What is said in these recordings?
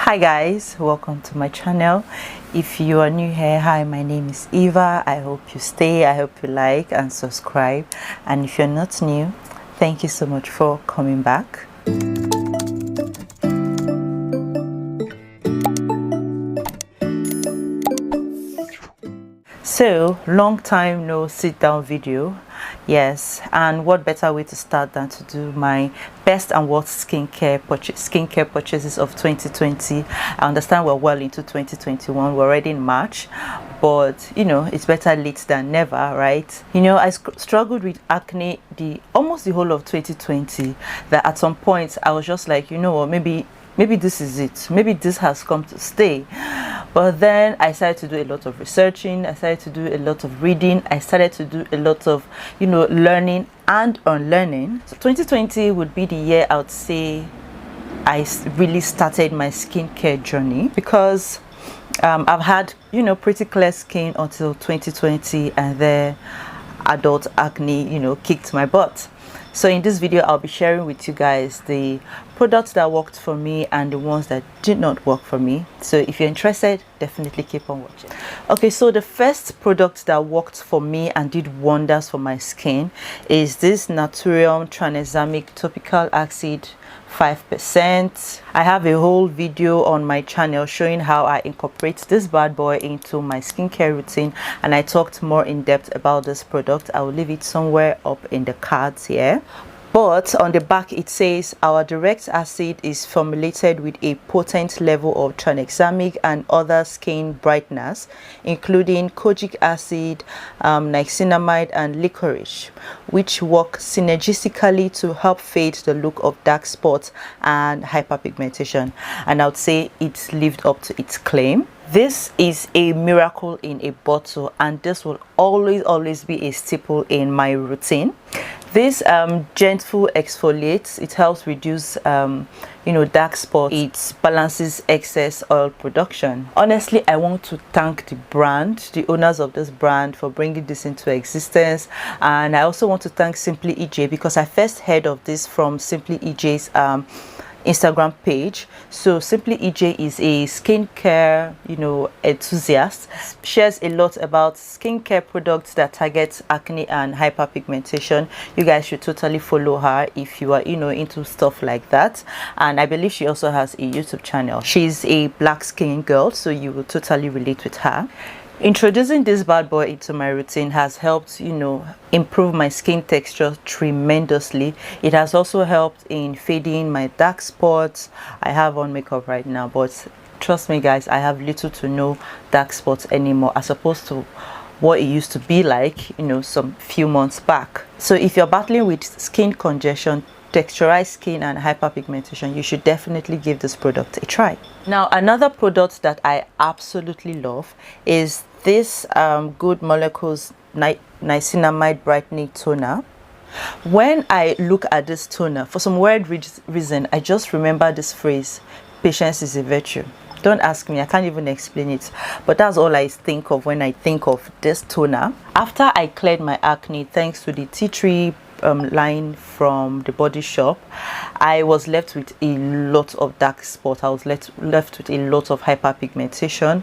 Hi guys, welcome to my channel. If you are new here, hi, my name is Eva. I hope you stay, I hope you like and subscribe, and if you're not new, thank you so much for coming back. So long time no sit down video. Yes, and what better way to start than to do my best and worst skincare purchases of 2020. I understand we're well into 2021, we're already in March, but you know, it's better late than never, right? You know, I struggled with acne almost the whole of 2020, that at some point I was just like, you know what, maybe this is it, maybe this has come to stay. But then I started to do a lot of researching, I started to do a lot of reading, I started to do a lot of, you know, learning and unlearning. So 2020 would be the year I would say I really started my skincare journey, because I've had, you know, pretty clear skin until 2020, and then adult acne, you know, kicked my butt. So in this video, I'll be sharing with you guys the products that worked for me and the ones that did not work for me. So if you're interested, definitely keep on watching. Okay, so the first product that worked for me and did wonders for my skin is this Naturium Tranexamic Topical Acid 5%. I have a whole video on my channel showing how I incorporate this bad boy into my skincare routine, and I talked more in depth about this product. I will leave it somewhere up in the cards here. But on the back it says our direct acid is formulated with a potent level of tranexamic and other skin brighteners, including kojic acid, niacinamide and licorice, which work synergistically to help fade the look of dark spots and hyperpigmentation. And I would say it lived up to its claim. This is a miracle in a bottle, and this will always be a staple in my routine. This gentle exfoliates, it helps reduce you know, dark spots, it balances excess oil production. Honestly, I want to thank the brand, the owners of this brand, for bringing this into existence. And I also want to thank Simply EJ, because I first heard of this from Simply EJ's Instagram page. So Simply EJ is a skincare, you know, enthusiast, shares a lot about skincare products that target acne and hyperpigmentation. You guys should totally follow her if you are, you know, into stuff like that. And I believe she also has a YouTube channel. She's a black skin girl, so you will totally relate with her. Introducing this bad boy into my routine has helped, you know, improve my skin texture tremendously. It has also helped in fading my dark spots. I have on makeup right now, but trust me guys, I have little to no dark spots anymore, as opposed to what it used to be like, you know, some few months back. So if you're battling with skin congestion, texturized skin and hyperpigmentation, you should definitely give this product a try. Now, another product that I absolutely love is this Good Molecules Niacinamide Brightening Toner. When I look at this toner, for some weird reason, I just remember this phrase, patience is a virtue. Don't ask me, I can't even explain it, but that's all I think of when I think of this toner. After I cleared my acne thanks to the tea tree line from the Body Shop, I was left with a lot of dark spots. I was left with a lot of hyperpigmentation,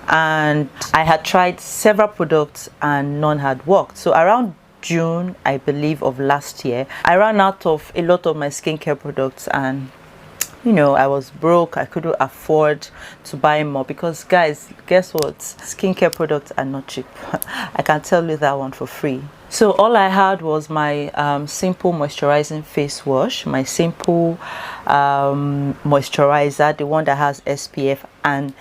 and I had tried several products and none had worked. So around June, I believe, of last year, I ran out of a lot of my skincare products, and you know, I was broke. I couldn't afford to buy more, because guys, guess what, skincare products are not cheap. I can tell you that one for free. So all I had was my simple moisturizing face wash, my simple moisturizer, the one that has SPF, and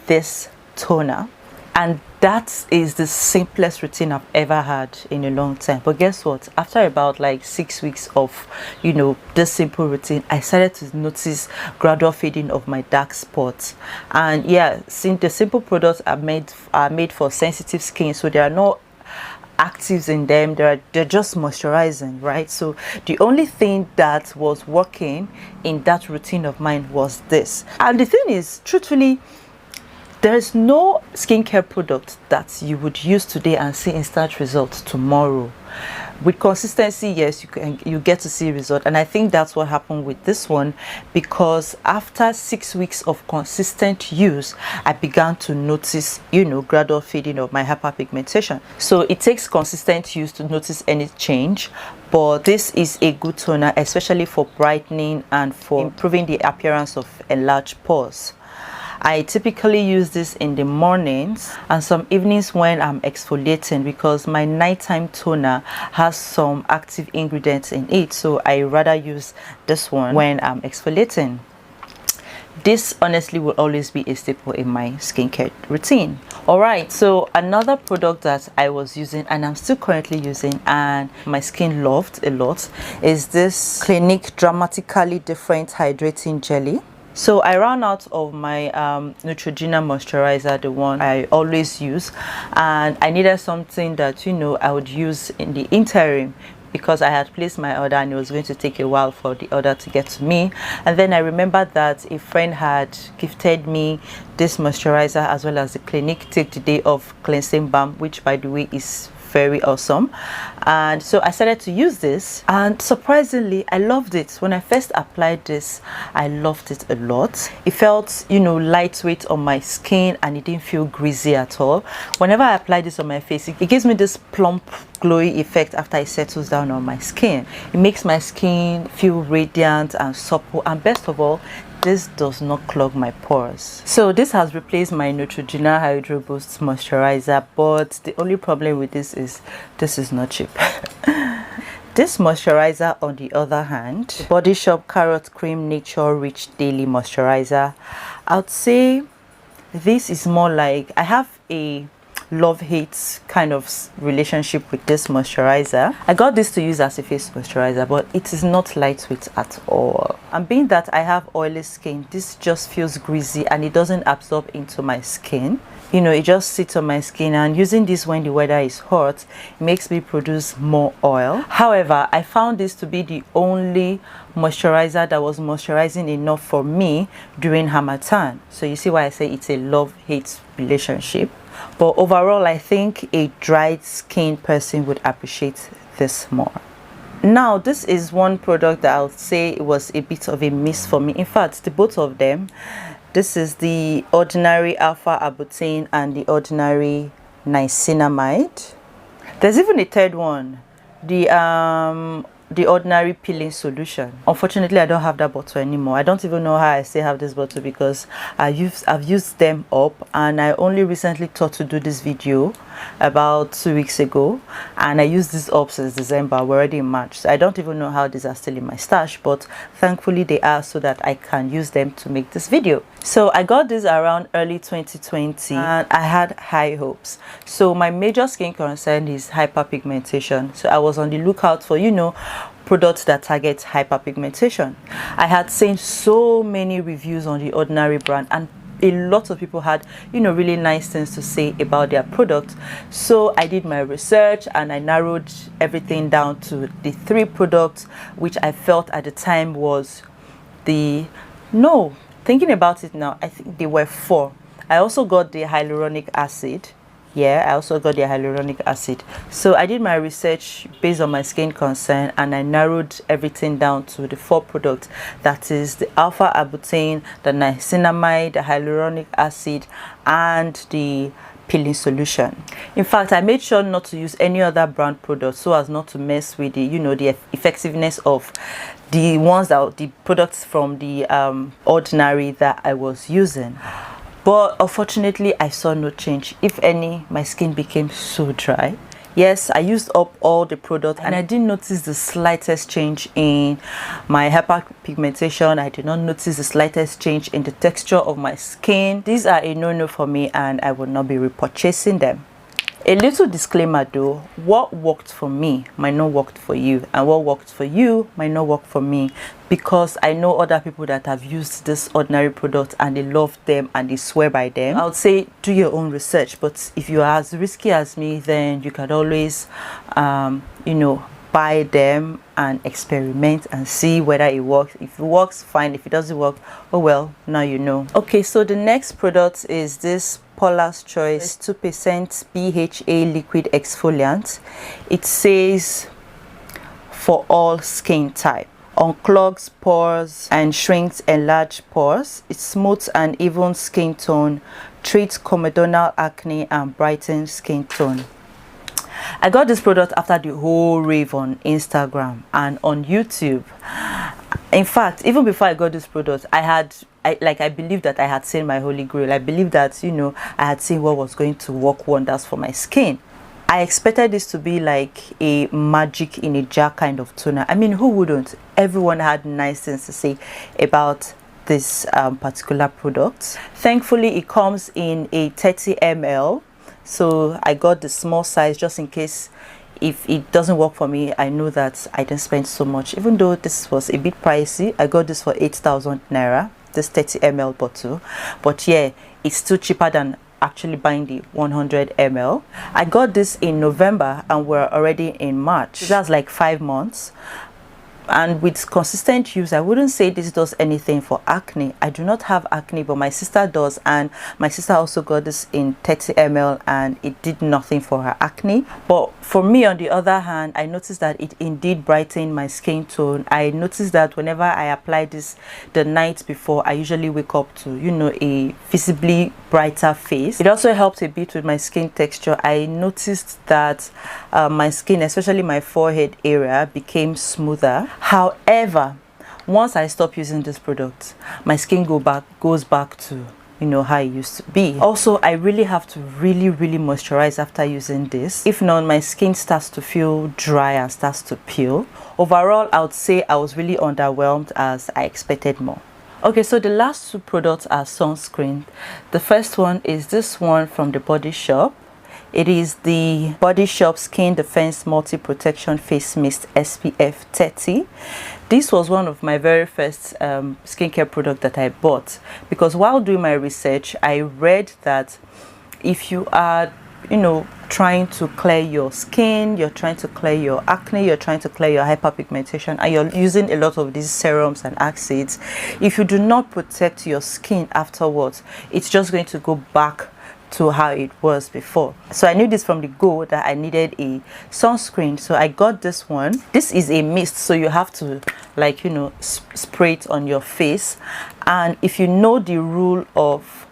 this toner. And that is the simplest routine I've ever had in a long time. But guess what, after about like 6 weeks of, you know, this simple routine, I started to notice gradual fading of my dark spots. And yeah, since the simple products are made for sensitive skin, so there are no actives in them, they're just moisturizing, right? So the only thing that was working in that routine of mine was this. And the thing is, truthfully, there is no skincare product that you would use today and see instant results tomorrow. with consistency, yes, you get to see result. And I think that's what happened with this one, because after 6 weeks of consistent use, I began to notice, you know, gradual fading of my hyperpigmentation. So it takes consistent use to notice any change, but this is a good toner, especially for brightening and for improving the appearance of enlarged pores. I typically use this in the mornings and some evenings when I'm exfoliating, because my nighttime toner has some active ingredients in it, so I rather use this one when I'm exfoliating. This honestly will always be a staple in my skincare routine. Alright, so another product that I was using and I'm still currently using and my skin loved a lot is this Clinique Dramatically Different Hydrating Jelly. So I ran out of my Neutrogena moisturizer, the one I always use, and I needed something that, you know, I would use in the interim, because I had placed my order and it was going to take a while for the order to get to me. And then I remembered that a friend had gifted me this moisturizer as well as the Clinique Take the Day Off Cleansing Balm, which by the way is very awesome. And so I started to use this, and surprisingly I loved it. When I first applied this, I loved it a lot. It felt, you know, lightweight on my skin and it didn't feel greasy at all. Whenever I apply this on my face, it gives me this plump glowy effect after it settles down on my skin. It makes my skin feel radiant and supple, and best of all, this does not clog my pores. So this has replaced my Neutrogena Hydro Boost moisturizer, but the only problem with this is not cheap. This moisturizer, on the other hand, Body Shop Carrot Cream Nature Rich Daily Moisturizer, I would say this is more like, I have a love-hate kind of relationship with this moisturizer. I got this to use as a face moisturizer, but it is not lightweight at all. And being that I have oily skin, this just feels greasy and it doesn't absorb into my skin. You know, it just sits on my skin, and using this when the weather is hot, it makes me produce more oil. However, I found this to be the only moisturizer that was moisturizing enough for me during Harmattan. So you see why I say it's a love-hate relationship. But overall, I think a dried skin person would appreciate this more. Now, this is one product that I'll say it was a bit of a miss for me. In fact, the both of them. This is the Ordinary Alpha Arbutin and the Ordinary Niacinamide. There's even a third one, the Ordinary Peeling Solution. Unfortunately, I don't have that bottle anymore. I don't even know how I still have this bottle, because I've used them up, and I only recently thought to do this video about 2 weeks ago, and I used this up since December. We're already in March, so I don't even know how these are still in my stash, but thankfully they are, so that I can use them to make this video. So I got this around early 2020 and I had high hopes. So my major skin concern is hyperpigmentation, so I was on the lookout for, you know, products that target hyperpigmentation. I had seen so many reviews on the Ordinary brand, and a lot of people had, you know, really nice things to say about their product. So I did my research and I narrowed everything down to the 3 products which I felt at the time was thinking about it now, I think they were 4. I also got the hyaluronic acid. I also got the hyaluronic acid. So I did my research based on my skin concern, and I narrowed everything down to the 4 products. That is the Alpha Arbutin, the Niacinamide, the hyaluronic acid, and the peeling solution. In fact, I made sure not to use any other brand product so as not to mess with the, you know, the effectiveness of the products from the Ordinary that I was using. But unfortunately, I saw no change. If any, my skin became so dry. Yes, I used up all the products and I didn't notice the slightest change in my hyperpigmentation. I did not notice the slightest change in the texture of my skin. These are a no-no for me, and I will not be repurchasing them. A little disclaimer though, what worked for me might not work for you, and what worked for you might not work for me, because I know other people that have used this Ordinary product and they love them and they swear by them. I would say do your own research, but if you are as risky as me, then you can always you know, buy them and experiment and see whether it works. If it works, fine. If it doesn't work, oh well, now you know. Okay, so the next product is this Paula's Choice 2% BHA liquid exfoliant. It says for all skin type. Unclogs pores and shrinks enlarged pores. It smooths an even skin tone, treats comedonal acne, and brightens skin tone. I got this product after the whole rave on Instagram and on YouTube. In fact, even before I got this product, I believed that I had seen my holy grail. I believed that, you know, I had seen what was going to work wonders for my skin. I expected this to be like a magic in a jar kind of toner. I mean, who wouldn't? Everyone had nice things to say about this particular product. Thankfully, it comes in a 30 ml. So I got the small size just in case if it doesn't work for me. I know that I didn't spend so much. Even though this was a bit pricey, I got this for 8,000 naira, this 30 ml bottle. But yeah, it's still cheaper than actually buying the 100 ml. I got this in November and we're already in March. That's like 5 months. And with consistent use, I wouldn't say this does anything for acne. I do not have acne, but my sister does, and my sister also got this in 30 ml and it did nothing for her acne. But for me, on the other hand, I noticed that it indeed brightened my skin tone. I noticed that whenever I apply this the night before, I usually wake up to, you know, a visibly brighter face. It also helped a bit with my skin texture. I noticed that my skin, especially my forehead area, became smoother. However, once I stop using this product, my skin goes back to, you know, how it used to be. Also, I really have to really moisturize after using this. If not, my skin starts to feel dry and starts to peel. Overall, I would say I was really underwhelmed as I expected more. Okay, so the last two products are sunscreen. The first one is this one from the Body Shop. It is the Body Shop Skin Defense Multi Protection Face Mist SPF 30. This was one of my very first skincare product that I bought, because while doing my research, I read that if you are, you know, trying to clear your skin, you're trying to clear your acne, you're trying to clear your hyperpigmentation, and you're using a lot of these serums and acids, if you do not protect your skin afterwards, it's just going to go back to how it was before. So I knew this from the go that I needed a sunscreen, so I got this one. This is a mist, so you have to, like, you know, spray it on your face. And if you know the rule of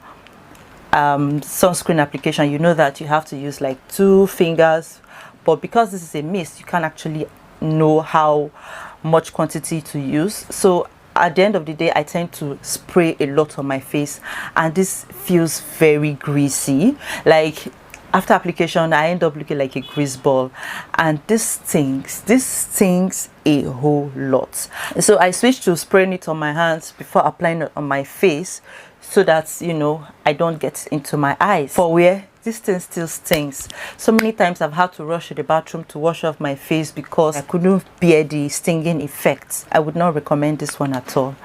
sunscreen application, you know that you have to use like 2 fingers, but because this is a mist, you can't actually know how much quantity to use. So at the end of the day, I tend to spray a lot on my face, and this feels very greasy. Like after application, I end up looking like a grease ball, and this stings a whole lot. So I switched to spraying it on my hands before applying it on my face, so that, you know, I don't get into my eyes. For where this thing still stings. So many times I've had to rush to the bathroom to wash off my face because I couldn't bear the stinging effects. I would not recommend this one at all.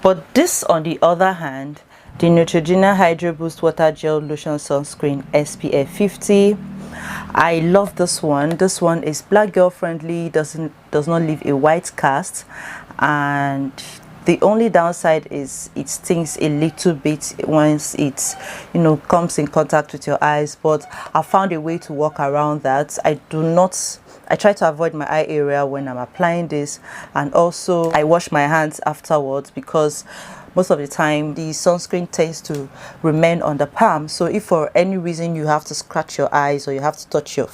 But this, on the other hand, the Neutrogena Hydro Boost Water Gel Lotion Sunscreen SPF 50. I love this one. This one is black girl friendly, does not leave a white cast, and the only downside is it stings a little bit once it, you know, comes in contact with your eyes, but I found a way to work around that. I try to avoid my eye area when I'm applying this, and also I wash my hands afterwards, because most of the time the sunscreen tends to remain on the palm. So if for any reason you have to scratch your eyes or you have to touch your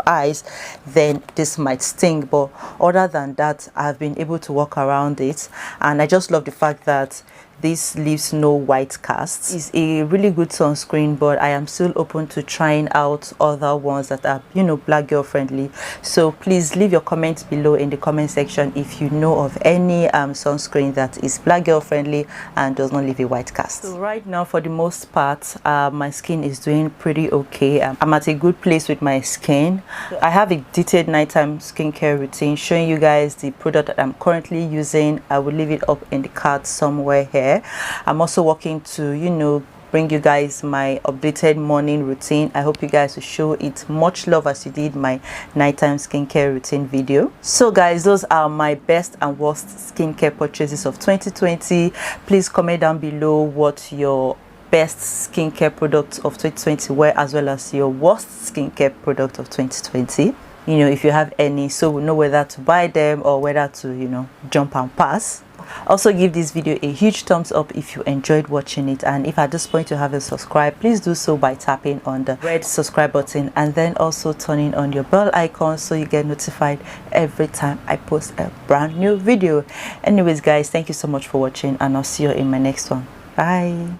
eyes, then this might sting. But other than that, I've been able to work around it, and I just love the fact that this leaves no white casts. It's a really good sunscreen, but I am still open to trying out other ones that are, you know, black girl friendly. So please leave your comments below in the comment section if you know of any sunscreen that is black girl friendly and does not leave a white cast. So right now, for the most part, my skin is doing pretty okay. I'm at a good place with my skin. I have a detailed nighttime skincare routine showing you guys the product that I'm currently using. I will leave it up in the card somewhere here. I'm also working to, you know, bring you guys my updated morning routine. I hope you guys will show it much love as you did my nighttime skincare routine video. So guys, those are my best and worst skincare purchases of 2020. Please comment down below what your best skincare products of 2020 were, as well as your worst skincare product of 2020. you know, if you have any, so we know whether to buy them or whether to, you know, jump and pass. Also give this video a huge thumbs up if you enjoyed watching it, and if at this point you haven't subscribed, please do so by tapping on the red subscribe button and then also turning on your bell icon so you get notified every time I post a brand new video. Anyways guys, thank you so much for watching, and I'll see you in my next one. Bye.